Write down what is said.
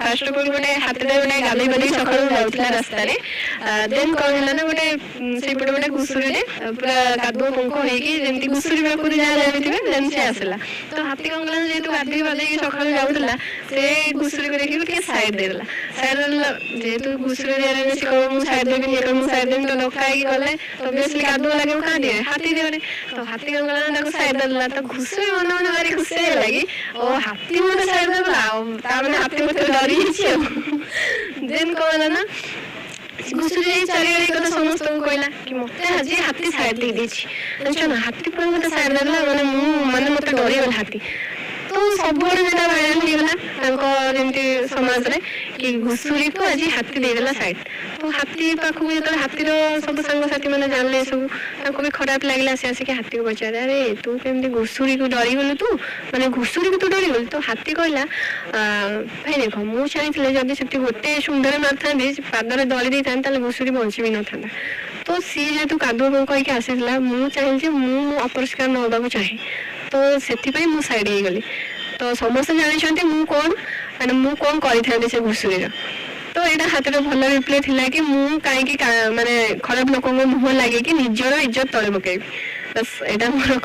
First of all ଗୋଟେ ହାତୀଟା ଗୋଟେ ଗାଧେଇ ପାଧେଇ ସକାଳୁ ଯାଉଥିଲା ରାସ୍ତାରେ, ଦେନ୍ କଣ ହେଲା ନା ଗୋଟେ ସେଇପଟେ ଗୋଟେ ଘୁଷୁରିରେ ପୁରା କାଦୁଅ ପଙ୍କ ହେଇକି ଯେମିତି ଘୁଷୁରି ପାଖରୁ ଯାହା ଜାଣିଥିବେ ଦେନ୍ ସେ ଆସିଲା। ତ ହାତୀ କଣ କଲା ଯେହେତୁ ଗାଧେଇ ପାଧେଇକି ସକାଳୁ ଯାଉଥିଲା ସେ ଘୁଷୁରିକୁ ଦେଖିକି ଟିକେ ସାଇଡ୍ ଦେଇଦେଲା। ସାଇଡ୍ ଦେଲା ଯେହେତୁ ଘୁଷୁରି ଦିଆରେ ସେ କହିବ ମୁଁ ସାଇଡ୍ ଦେବିନି ଇଏ କହିବ ମୁଁ ସାଇଡ୍ ଦେବିନି, ତ ଡକା ହେଇକି ଗଲେ ତ ଅବଭିୟସଲି କାଦୁଅ ଲାଗିବ କାହା ଦିହରେ, ହାତୀ ଦିହରେ। ତ ହାତୀ କଣ କଲା ନା ତାକୁ ସାଇଡ୍ ଦେଲା। ତ ଘୁଷୁରି ମନେ ମନେ ଭାରି ଖୁସି ହେଲା କି ଓ ହାତୀ ମତେ ସାଇଡ୍ ଦେଲା, ଆଉ ତାମାନେ ହାତୀ ମତେ ଡରି ଯାଇଛି ଆଉ। ଦେନ୍ କଣ ହେଲା ନା ଘୁଷୁରି ଯାଇ ଚାରିଆଡେ କଥା ସମସ୍ତଙ୍କୁ କହିଲା କି ମତେ ଆଜି ହାତୀ ସାଇଡ୍ ଦେଇଦେଇଛି, ଜାଣିଛ ନା ହାତୀ ପୁରା ମତେ ସାଇଡ୍ ଦେଲା, ମାନେ ମତେ ଡରିଗଲା ହାତୀ। ତ ସବୁଆଡେ ସେଟା ଭାଇରାଲ ହେଇଗଲା ତାଙ୍କ ଯେମିତି ସମାଜରେ କି ଘୁଷୁରିକୁ ଆଜି ହାତୀ ଦେଇଦେଲା ସାଇଡ୍। ତ ହାତୀ ପାଖକୁ ଯେତେବେଳେ ହାତୀର ସବୁ ସାଙ୍ଗସାଥି ମାନେ ଜାଣିଲେ ସବୁ, ତାଙ୍କୁ ବି ଖରାପ ଲାଗିଲା। ସେ ଆସିକି ହାତୀକୁ ପଚାରେ ଆରେ ତୁ କେମିତି ଘୁଷୁରିକୁ ଡରିଗଲୁ, ତୁ ମାନେ ଘୁଷୁରିକୁ ତୁ ଡରିଗଲୁ? ତ ହାତୀ କହିଲା ଭାଇ ଦେଖ ମୁଁ ଚାହିଁଥିଲେ ଯଦି ସେଠି ଗୋଟେ ଶୁଣ୍ଢରେ ମାରିଥାନ୍ତି ପାଦରେ ଦଳି ଦେଇଥାନ୍ତି ତାହେଲେ ଘୁଷୁରି ବଞ୍ଚି ବି ନଥାନ୍ତା। ତ ସିଏ ଯେହେତୁ କାଦୁଅ ପଙ୍କ ହେଇକି ଆସିଥିଲା, ମୁଁ ଚାହିଁଛି ମୁଁ ଅପରିଷ୍କାର ନ ହେବାକୁ ଚାହେଁ, ତ ସେଥିପାଇଁ ମୁଁ ସାଇଡ୍ ହେଇଗଲି। ତ ସମସ୍ତେ ଜାଣିଛନ୍ତି ମୁଁ କଣ କରିଥାନ୍ତି ସେ ଘୁଷୁରିର। ତ ଏଇଟା ହାତୀର ଭଲ ରିପ୍ଲାଏ ଥିଲା କି ମୁଁ କାହିଁକି ମାନେ ଖରାପ ଲୋକଙ୍କ ମୁହଁ ଲାଗିକି ନିଜର ଇଜ୍ଜତ ତଳେ ପକେଇବି। ବାସ୍ ଏଇଟା ମୋର